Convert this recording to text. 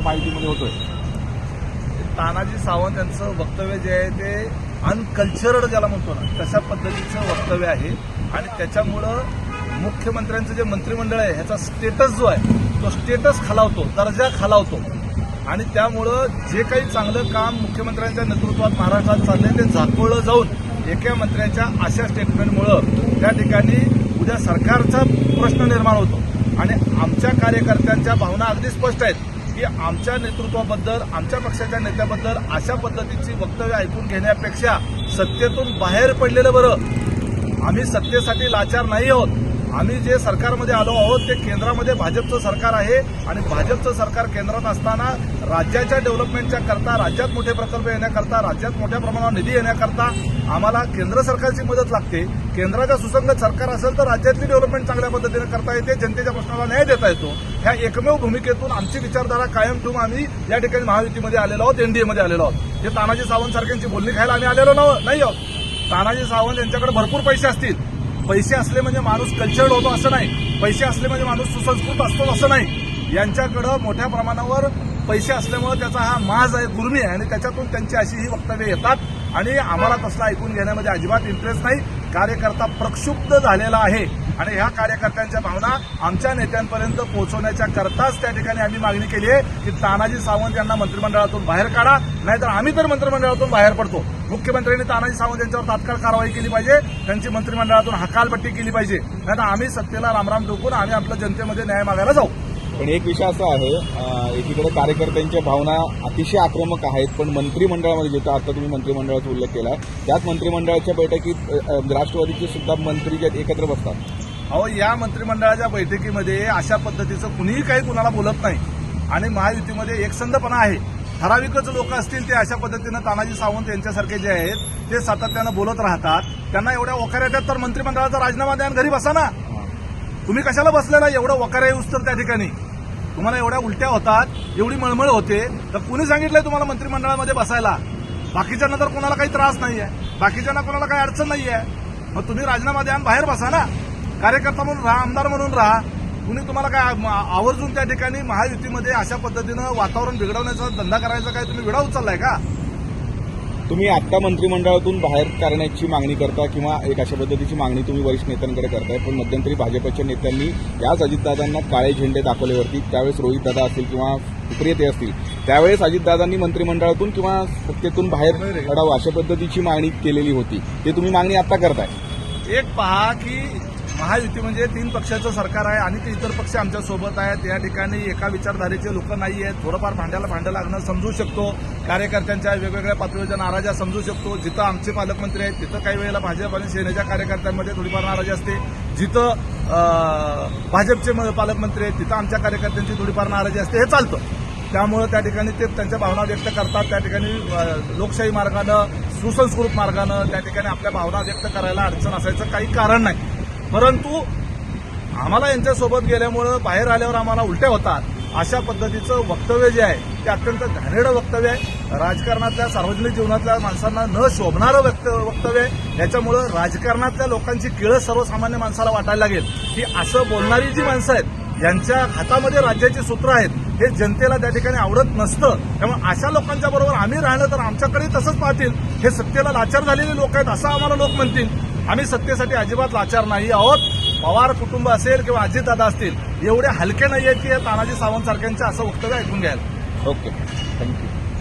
महायुतीमध्ये होतोय? तानाजी सावंत यांचं वक्तव्य जे आहे ते अनकल्चरड ज्याला म्हणतो ना तशा पद्धतीचं वक्तव्य आहे आणि त्याच्यामुळं मुख्यमंत्र्यांचं जे मंत्रिमंडळ आहे ह्याचा स्टेटस जो आहे तो स्टेटस खालावतो, दर्जा खालावतो आणि त्यामुळं जे काही चांगलं काम मुख्यमंत्र्यांच्या नेतृत्वात महाराष्ट्रात चाललंय ते झाकोळलं जाऊन एका मंत्र्याच्या अशा स्टेटमेंटमुळं त्या ठिकाणी उद्या सरकारचा प्रश्न निर्माण होतो आणि आमच्या कार्यकर्त्यांच्या भावना अगदी स्पष्ट आहेत की आमच्या नेतृत्वाबद्दल, आमच्या पक्षाच्या नेत्याबद्दल अशा पद्धतीची वक्तव्य ऐकून घेण्यापेक्षा सत्तेतून बाहेर पडलेलं बरं. आम्ही सत्तेसाठी लाचार नाही आहोत. आम्ही जे सरकारमध्ये आलो आहोत ते केंद्रामध्ये भाजपचं सरकार आहे आणि भाजपचं सरकार केंद्रात असताना राज्याच्या डेव्हलपमेंटच्या करता, राज्यात मोठे प्रकल्प येण्याकरता, राज्यात मोठ्या प्रमाणावर निधी येण्याकरता आम्हाला केंद्र सरकारची मदत लागते. केंद्राच्या सुसंगत सरकार असेल तर राज्यातली डेव्हलपमेंट चांगल्या पद्धतीने करता येते, जनतेच्या प्रश्नाला न्याय देता येतो. ह्या एकमेव भूमिकेतून आमची विचारधारा कायम ठेवून आम्ही या ठिकाणी महायुतीमध्ये आलेलो आहोत, एनडीएमध्ये आलेलो आहोत. हे तानाजी सावंत सारख्यांची बोलणी खायला आम्ही आलेलो नाही आहोत. तानाजी सावंत यांच्याकडे भरपूर पैसे असतील. पैसे असले म्हणजे माणूस कल्चर्ड होतो असं नाही, पैसे असले म्हणजे माणूस सुसंस्कृत असतो असं नाही. यांच्याकडं मोठ्या प्रमाणावर पैसे असल्यामुळे त्याचा हा माज आहे, गुर्मी आहे आणि त्याच्यातून त्यांची अशी ही वक्तव्य येतात आणि आम्हाला तसलं ऐकून घेण्यामध्ये अजिबात इंटरेस्ट नाही. कार्यकर्ता प्रक्षुब्ध झालेला आहे आणि ह्या कार्यकर्त्यांच्या भावना आमच्या नेत्यांपर्यंत पोहोचवण्याच्या करताच त्या ठिकाणी आम्ही मागणी केली आहे की तानाजी सावंत यांना मंत्रिमंडळातून बाहेर काढा, नाहीतर आम्ही तर मंत्रिमंडळातून बाहेर पडतो. मुख्यमंत्र्यांनी तानाजी सावंत यांच्यावर तात्काळ कारवाई केली पाहिजे, त्यांची मंत्रिमंडळातून हकालपट्टी केली पाहिजे, नाहीतर आम्ही सत्तेला रामराम ठोकून आम्ही आपल्या जनतेमध्ये न्याय मागायला जाऊ. पण एक विषय असा आहे, एकीकडे कार्यकर्त्यांच्या भावना अतिशय आक्रमक आहेत, पण मंत्रिमंडळामध्ये जिथं आता तुम्ही मंत्रिमंडळाचा उल्लेख केला त्याच मंत्रिमंडळाच्या बैठकीत राष्ट्रवादीचे सुद्धा मंत्री जे एकत्र बसतात. अहो, या मंत्रिमंडळाच्या बैठकीमध्ये अशा पद्धतीचं कुणीही काही कुणाला बोलत नाही आणि महायुतीमध्ये एकसंधपणा आहे. ठराविकच लोक असतील ते अशा पद्धतीनं तानाजी सावंत यांच्यासारखे जे आहेत ते सातत्यानं बोलत राहतात. त्यांना एवढ्या वकार येतात तर मंत्रिमंडळाचा राजीनामा द्या आणि घरी बसा ना. तुम्ही कशाला बसलेला? एवढं वकार येऊस तर त्या ठिकाणी तुम्हाला एवढ्या उलट्या होतात, एवढी मळमळ होते, तर कुणी सांगितलंय तुम्हाला मंत्रिमंडळामध्ये बसायला? बाकीच्यांना तर कोणाला काही त्रास नाहीये, बाकीच्यांना कोणाला काही अडचण नाहीये. मग तुम्ही राजीनामा द्या आणि बाहेर बसा ना. कार्यकर्ता म्हणून राहा, आमदार म्हणून राहा. कुणी तुम्हाला काय आवर्जून त्या ठिकाणी महायुतीमध्ये अशा पद्धतीनं वातावरण बिघडवण्याचा धंदा करायचा काय तुम्ही विडा उचललाय का? तुम्ही आत्ता मंत्रिमंडळातून बाहेर काढण्याची मागणी करता किंवा एक अशा पद्धतीची मागणी तुम्ही वरिष्ठ नेत्यांकडे करताय, पण मध्यंतरी भाजपच्या नेत्यांनी याच अजितदादांना काळे झेंडे दाखवल्यावरती त्यावेळेस रोहितदादा असतील किंवा सुप्रियते असतील त्यावेळेस अजितदादांनी मंत्रिमंडळातून किंवा सत्तेतून बाहेर काढावं अशा पद्धतीची मागणी केलेली होती. ते तुम्ही मागणी आता करताय. एक पहा की महायुती म्हणजे 3 पक्षाचं सरकार आहे आणि ते इतर पक्ष आमच्या सोबत आहेत. या ठिकाणी एका विचारधारेचे लोक नाही आहेत. थोडंफार भांड्याला भांडं लागणं समजू शकतो. कार्यकर्त्यांच्या वेगवेगळ्या पातळीवरच्या नाराज्या समजू शकतो. जिथं आमचे पालकमंत्री आहेत तिथं काही वेळेला भाजप आणि सेनेच्या कार्यकर्त्यांमध्ये थोडीफार नाराजी असते. जिथं भाजपचे पालकमंत्री आहेत तिथं आमच्या कार्यकर्त्यांची थोडीफार नाराजी असते. हे चालतं. त्यामुळे त्या ठिकाणी ते त्यांच्या भावना व्यक्त करतात. त्या ठिकाणी लोकशाही मार्गानं, सुसंस्कृत मार्गानं त्या ठिकाणी आपल्या भावना व्यक्त करायला अडचण असायचं काही कारण नाही. परंतु आम्हाला यांच्यासोबत गेल्यामुळं बाहेर आल्यावर आम्हाला उलट्या होतात. अशा पद्धतीचं वक्तव्य जे आहे ते अत्यंत घाणेरडं वक्तव्य आहे. राजकारणातल्या, सार्वजनिक जीवनातल्या माणसांना न शोभणारं वक्तव्य आहे. याच्यामुळं राजकारणातल्या लोकांची किळस सर्वसामान्य माणसाला वाटायला लागेल की असं बोलणारी जी माणसं आहेत यांच्या हातामध्ये राज्याची सूत्र आहेत. हे जनतेला त्या ठिकाणी आवडत नसतं. त्यामुळे अशा लोकांच्या बरोबर आम्ही राहिलं तर आमच्याकडे तसंच पाहतील. हे सत्तेला लाचार झालेले लोक आहेत असं आम्हाला लोक म्हणतील. आम्ही सत्तेसाठी अजिबात लाचार नाही आहोत. पवार कुटुंब असेल किंवा अजितदादा असतील एवढे हलके नाही आहेत की तानाजी सावंत सारख्यांचं असं वक्तव्य ऐकून घ्यायला. Okay, thank you.